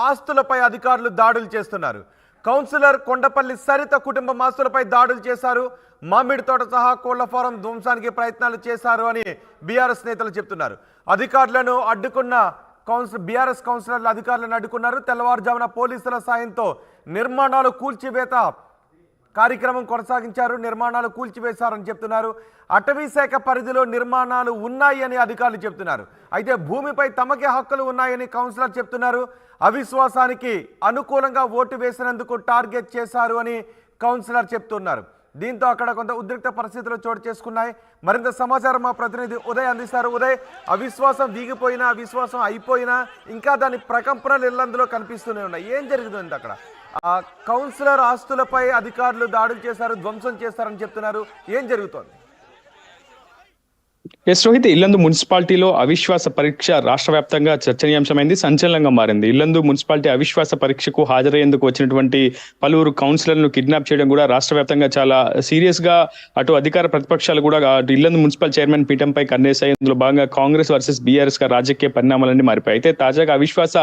ఆస్తులపై అధికారులు దాడులు చేస్తున్నారు. కౌన్సిలర్ కొండపల్లి సరిత కుటుంబం ఆస్తులపై దాడులు చేశారు. మామిడి తోట సహా కోళ్ల ఫారం ధ్వంసానికి ప్రయత్నాలు చేశారు అని బీఆర్ఎస్ నేతలు చెప్తున్నారు. అధికారులను అడ్డుకున్న బీఆర్ఎస్ కౌన్సిలర్లు అధికారులను అడ్డుకున్నారు. తెల్లవారుజామున పోలీసుల సాయంతో నిర్మాణాలు కూల్చివేత కార్యక్రమం కొనసాగించారు. నిర్మాణాలు కూల్చివేశారని చెప్తున్నారు. అటవీ శాఖ పరిధిలో నిర్మాణాలు ఉన్నాయి అని అధికారులు చెప్తున్నారు. అయితే భూమిపై తమకే హక్కులు ఉన్నాయని కౌన్సిలర్ చెప్తున్నారు. అవిశ్వాసానికి అనుకూలంగా ఓటు వేసినందుకు టార్గెట్ చేశారు అని కౌన్సిలర్ చెప్తున్నారు. దీంతో అక్కడ కొంత ఉద్రిక్త పరిస్థితులు చోటు చేసుకున్నాయి. మరింత సమాచారం మా ప్రతినిధి ఉదయ్ అందిస్తారు. ఉదయ్, అవిశ్వాసం వీగిపోయినా అవిశ్వాసం అయిపోయినా ఇంకా దాని ప్రకంపనలు ఇళ్లందులో కనిపిస్తూనే ఉన్నాయి. ఏం జరుగుతుంది అక్కడ? కౌన్సిలర్ ఆస్తులపై అధికారులు దాడులు చేశారు, ధ్వంసం చేశారని చెప్తున్నారు. ఏం జరుగుతోంది? రోహిత్, ఇల్లందు మున్సిపాలిటీలో అవిశ్వాస పరీక్ష రాష్ట్ర వ్యాప్తంగా చర్చనీయాంశమైంది, సంచలనంగా మారింది. ఇల్లందు మున్సిపాలిటీ అవిశ్వాస పరీక్షకు హాజరయ్యేందుకు వచ్చినటువంటి పలువురు కౌన్సిలర్లను కిడ్నాప్ చేయడం కూడా రాష్ట్ర వ్యాప్తంగా చాలా సీరియస్ గా అటు అధికార ప్రతిపక్షాలు కూడా అటు ఇల్లందు మున్సిపల్ చైర్మన్ పీఠంపై కన్నేశాయి. ఇందులో భాగంగా కాంగ్రెస్ వర్సెస్ బీఆర్ఎస్ గా రాజకీయ పరిణామాలన్నీ మారిపోయి. అయితే తాజాగా అవిశ్వాస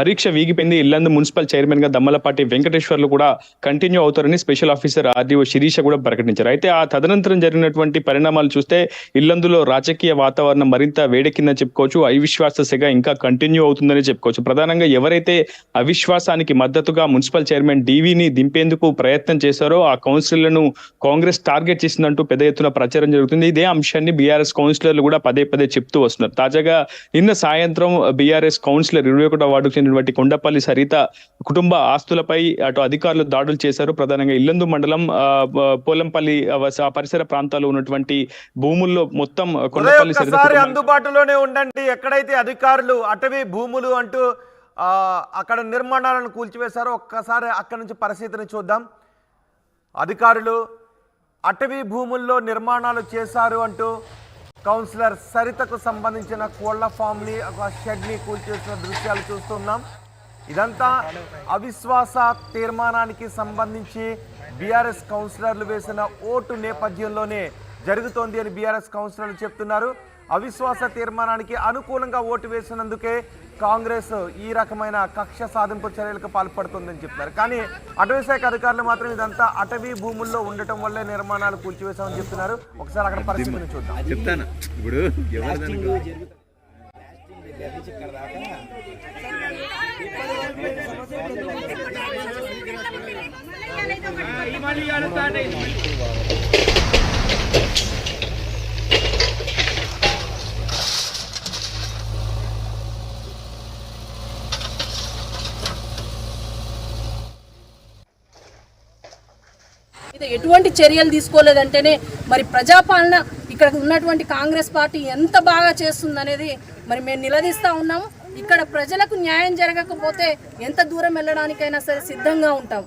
పరీక్ష వీగిపోయింది. ఇల్లందు మున్సిపల్ చైర్మన్ గా దమ్మలపాటి వెంకటేశ్వర్లు కూడా కంటిన్యూ అవుతారని స్పెషల్ ఆఫీసర్ ఆర్డీఓ శిరీష కూడా ప్రకటించారు. అయితే ఆ తదనంతరం జరిగినటువంటి పరిణామాలు చూస్తే ఇల్లందులో రాజకీయ వాతావరణం మరింత వేడెక్కిందని చెప్పుకోవచ్చు. అవిశ్వాస సెగ ఇంకా కంటిన్యూ అవుతుందని చెప్పుకోవచ్చు. ప్రధానంగా ఎవరైతే అవిశ్వాసానికి మద్దతుగా మున్సిపల్ చైర్మన్ డివిని దింపేందుకు ప్రయత్నం చేశారో ఆ కౌన్సిలర్లను కాంగ్రెస్ టార్గెట్ చేసిందంటూ పెద్ద ఎత్తున ప్రచారం జరుగుతుంది. ఇదే అంశాన్ని బీఆర్ఎస్ కౌన్సిలర్లు కూడా పదే పదే చెప్తూ వస్తున్నారు. తాజాగా నిన్న సాయంత్రం బీఆర్ఎస్ కౌన్సిలర్ 21వ వార్డుకు చెందినటువంటి కొండపల్లి సరిత కుటుంబ ఆస్తులపై అటు అధికారులు దాడులు చేశారు. ప్రధానంగా ఇల్లందు మండలం పోలంపల్లి పరిసర ప్రాంతాల్లో ఉన్నటువంటి భూముల్లో మొత్తం ఒక్కసారి అందుబాటులోనే ఉండండి. ఎక్కడైతే అధికారులు అటవీ భూములు అంటూ అక్కడ నిర్మాణాలను కూల్చివేశారో ఒక్కసారి అక్కడి నుంచి పరిస్థితిని చూద్దాం. అధికారులు అటవీ భూముల్లో నిర్మాణాలు చేశారు అంటూ కౌన్సిలర్ సరితకు సంబంధించిన కోళ్ల ఫామ్ని ఒక షెడ్ని కూల్చేసిన దృశ్యాలు చూస్తున్నాం. ఇదంతా అవిశ్వాస తీర్మానానికి సంబంధించి బీఆర్ఎస్ కౌన్సిలర్లు వేసిన ఓటు నేపథ్యంలోనే జరుగుతోంది అని బీఆర్ఎస్ కౌన్సిలర్లు చెప్తున్నారు. అవిశ్వాస తీర్మానానికి అనుకూలంగా ఓటు వేసినందుకే కాంగ్రెస్ ఈ రకమైన కక్ష సాధింపు చర్యలకు పాల్పడుతుందని చెప్తున్నారు. కానీ అటవీ శాఖ అధికారులు మాత్రం ఇదంతా అటవీ భూముల్లో ఉండటం వల్లే నిర్మాణాలు కూల్చివేశామని చెప్తున్నారు. ఒకసారి అక్కడ పరిస్థితిని చూద్దాం. చెప్తాను ఇప్పుడు ఎటువంటి చర్యలు తీసుకోలేదంటేనే మరి ప్రజాపాలన ఇక్కడ ఉన్నటువంటి కాంగ్రెస్ పార్టీ ఎంత బాగా చేస్తుందనేది మరి మేము నిలదీస్తూ ఉన్నాము. ఇక్కడ ప్రజలకు న్యాయం జరగకపోతే ఎంత దూరం వెళ్ళడానికైనా సరే సిద్ధంగా ఉంటాం.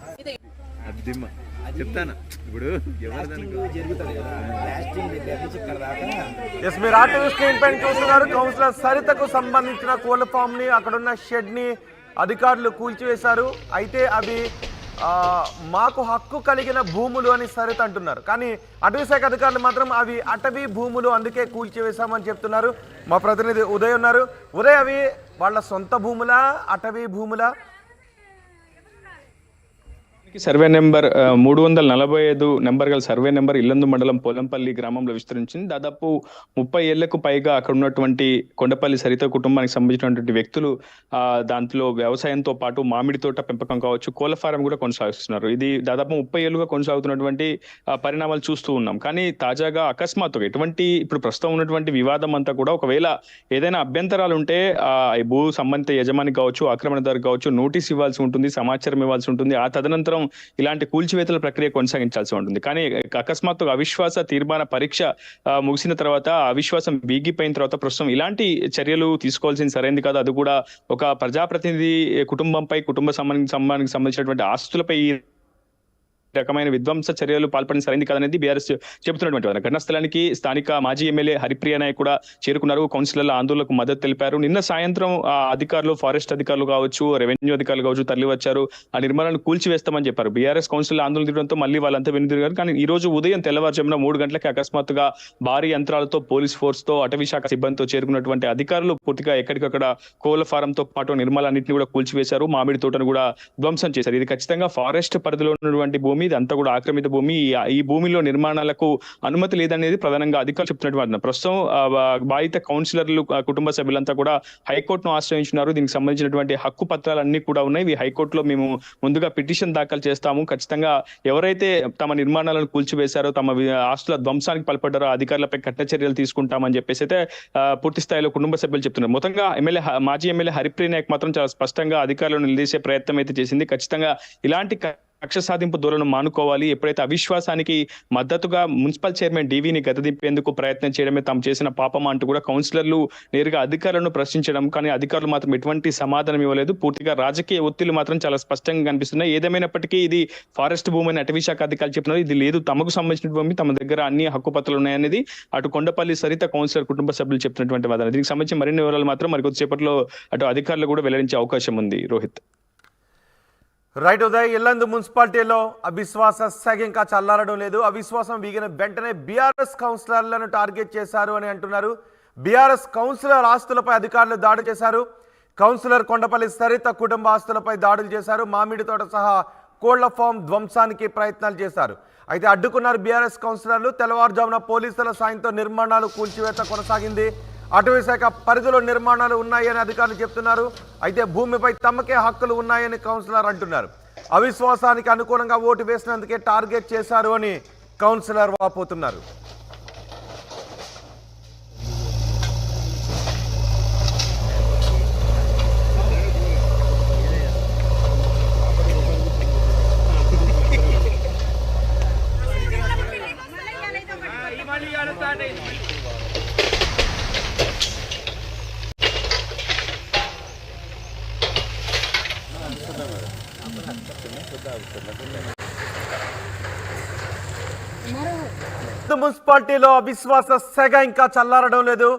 మీరు ఆర్టీవీ స్క్రీన్ పైన చూస్తున్నారు. కౌన్సిలర్ సరితకు సంబంధించిన కోళ్ల ఫామ్ ని అక్కడున్న షెడ్ ని అధికారులు కూల్చివేశారు. అయితే అవి మాకు హక్కు కలిగిన భూములు అని సరిత అంటున్నారు. కానీ అటవీ శాఖ అధికారులు మాత్రం అవి అటవీ భూములు అందుకే కూల్చివేశామని చెప్తున్నారు. మా ప్రతినిధి ఉదయ్ ఉన్నారు. ఉదయ్, అవి వాళ్ళ సొంత భూములా, అటవీ భూములా? సర్వే నెంబర్ 345 నెంబర్ గల సర్వే నెంబర్ ఇల్లందు మండలం పోలంపల్లి గ్రామంలో విస్తరించింది. దాదాపు 30 ఏళ్లకు పైగా అక్కడ ఉన్నటువంటి కొండపల్లి సరిత కుటుంబానికి సంబంధించినటువంటి వ్యక్తులు దాంట్లో వ్యవసాయంతో పాటు మామిడి తోట పెంపకం కావచ్చు, కోళ్ల ఫారం కూడా కొనసాగిస్తున్నారు. ఇది దాదాపు 30 ఏళ్లుగా కొనసాగుతున్నటువంటి పరిణామాలు చూస్తూ ఉన్నాం. కానీ తాజాగా అకస్మాత్తుగా ఇప్పుడు ప్రస్తుతం ఉన్నటువంటి వివాదం అంతా కూడా ఒకవేళ ఏదైనా అభ్యంతరాలు ఉంటే భూ సంబంధిత యజమాని కావచ్చు, ఆక్రమణదారు కావచ్చు నోటీస్ ఇవ్వాల్సి ఉంటుంది, సమాచారం ఇవ్వాల్సి ఉంటుంది. ఆ తదనంతరం ఇలాంటి కూల్చివేతల ప్రక్రియ కొనసాగించాల్సి ఉంటుంది. కానీ అకస్మాత్తుగా అవిశ్వాస తీర్మాన పరీక్ష ముగిసిన తర్వాత అవిశ్వాసం వీగిపోయిన తర్వాత ప్రస్తుతం ఇలాంటి చర్యలు తీసుకోవాల్సింది సరైనది కాదు. అది కూడా ఒక ప్రజాప్రతినిధి కుటుంబంపై, కుటుంబ సంబంధానికి సంబంధించినటువంటి ఆస్తులపై రకమైన విధ్వంస చర్యలు పాల్పడిన సరైంది కాదనేది బీఆర్ఎస్ చెబుతున్నటువంటి వారు. ఘటనా స్థలానికి స్థానిక మాజీ ఎమ్మెల్యే హరిప్రియ నాయక్ కూడా చేరుకున్నారు. కౌన్సిలర్ల ఆందోళనకు మద్దతు తెలిపారు. నిన్న సాయంత్రం అధికారులు, ఫారెస్ట్ అధికారులు కావచ్చు, రెవెన్యూ అధికారులు కావచ్చు తరలి వచ్చారు. ఆ నిర్మాణాలను కూల్చివేస్తామని చెప్పారు. బీఆర్ఎస్ కౌన్సిలర్ ఆందోళన తీయడంతో మళ్ళీ వాళ్ళంతా వెనుదిరిగారు. కానీ ఈ రోజు ఉదయం తెల్లవారుజామున 3 గంటలకి అకస్మాత్తుగా భారీ యంత్రాలతో, పోలీస్ ఫోర్స్ తో, అటవీ శాఖ సిబ్బందితో చేరుకున్నటువంటి అధికారులు పూర్తిగా ఎక్కడికక్కడ కోళ్ల ఫారంతో పాటు నిర్మాణాలన్నింటినీ కూడా కూల్చివేశారు. మామిడి తోటను కూడా ధ్వంసం చేశారు. ఇది ఖచ్చితంగా ఫారెస్ట్ పరిధిలో ఉన్నటువంటి భూమి, ఇదంతా కూడా ఆక్రమిత భూమి. ఈ భూమిలో నిర్మాణాలకు అనుమతి లేదనేది ప్రధానంగా అధికారులు చెప్తున్నటువంటి. ప్రస్తుతం బాధిత కౌన్సిలర్లు, కుటుంబ సభ్యులంతా కూడా హైకోర్టును ఆశ్రయించున్నారు. దీనికి సంబంధించినటువంటి హక్కు పత్రాలన్నీ కూడా ఉన్నాయి. ఇవి హైకోర్టులో మేము ముందుగా పిటిషన్ దాఖలు చేస్తాము. ఖచ్చితంగా ఎవరైతే తమ నిర్మాణాలను కూల్చివేశారో, తమ ఆస్తుల ధ్వంసానికి పాల్పడ్డారో అధికారులపై కఠిన చర్యలు తీసుకుంటామని చెప్పేసి అయితే పూర్తి స్థాయిలో కుటుంబ సభ్యులు చెప్తున్నారు. మొత్తంగా మాజీ ఎమ్మెల్యే హరిప్రియ నాయక్ మాత్రం చాలా స్పష్టంగా అధికారులను నిలదీసే ప్రయత్నం అయితే చేసింది. ఖచ్చితంగా ఇలాంటి కక్ష సాధింపు ధోరణి మానుకోవాలి. ఎప్పుడైతే అవిశ్వాసానికి మద్దతుగా మున్సిపల్ చైర్మన్ డివిని గద్దదింపేందుకు ప్రయత్నం చేయడమే తాము చేసిన పాపం అంటూ కూడా కౌన్సిలర్లు నేరుగా అధికారులను ప్రశ్నించడం, కానీ అధికారులు మాత్రం ఎటువంటి సమాధానం ఇవ్వలేదు. పూర్తిగా రాజకీయ ఒత్తిళ్లు మాత్రం చాలా స్పష్టంగా కనిపిస్తున్నాయి. ఏదేమైనప్పటికీ ఇది ఫారెస్ట్ భూమి అని అటవీ శాఖ అధికారులు చెప్తున్నారు. ఇది లేదు, తమకు సంబంధించిన భూమి, తమ దగ్గర అన్ని హక్కు పత్రాలు ఉన్నాయనేది అటు కొండపల్లి సరిత కౌన్సిలర్ కుటుంబ సభ్యులు చెప్తున్నటువంటి వాదన. దీనికి సంబంధించి మరిన్ని వివరాలు మాత్రం మరికొద్దిసేపట్లో అటు అధికారులు కూడా వెల్లడించే అవకాశం ఉంది. రోహిత్. రైట్ ఉదయ్, ఇల్లందు మున్సిపాలిటీలో అవిశ్వాస సెగ ఇంకా చల్లారడం లేదు. అవిశ్వాసం వీగిన వెంటనే బీఆర్ఎస్ కౌన్సిలర్లను టార్గెట్ చేశారు అని అంటున్నారు. బీఆర్ఎస్ కౌన్సిలర్ ఆస్తులపై అధికారులు దాడి చేశారు. కౌన్సిలర్ కొండపల్లి సరిత కుటుంబ ఆస్తులపై దాడులు చేశారు. మామిడి తోట సహా కోళ్ల ఫామ్ ధ్వంసానికి ప్రయత్నాలు చేశారు. అయితే అడ్డుకున్నారు బీఆర్ఎస్ కౌన్సిలర్లు. తెల్లవారుజామున పోలీసుల సాయంతో నిర్మాణాలు కూల్చివేత కొనసాగింది. అటవీ శాఖ పరిధిలో నిర్మాణాలు ఉన్నాయని అధికారులు చెప్తున్నారు. అయితే భూమిపై తమకే హక్కులు ఉన్నాయని కౌన్సిలర్ అంటున్నారు. అవిశ్వాసానికి అనుకూలంగా ఓటు వేసినందుకే టార్గెట్ చేశారు అని కౌన్సిలర్ వాపోతున్నారు. మున్సిపాలిటీలో అవిశ్వాస సెగ ఇంకా చల్లారడం లేదు.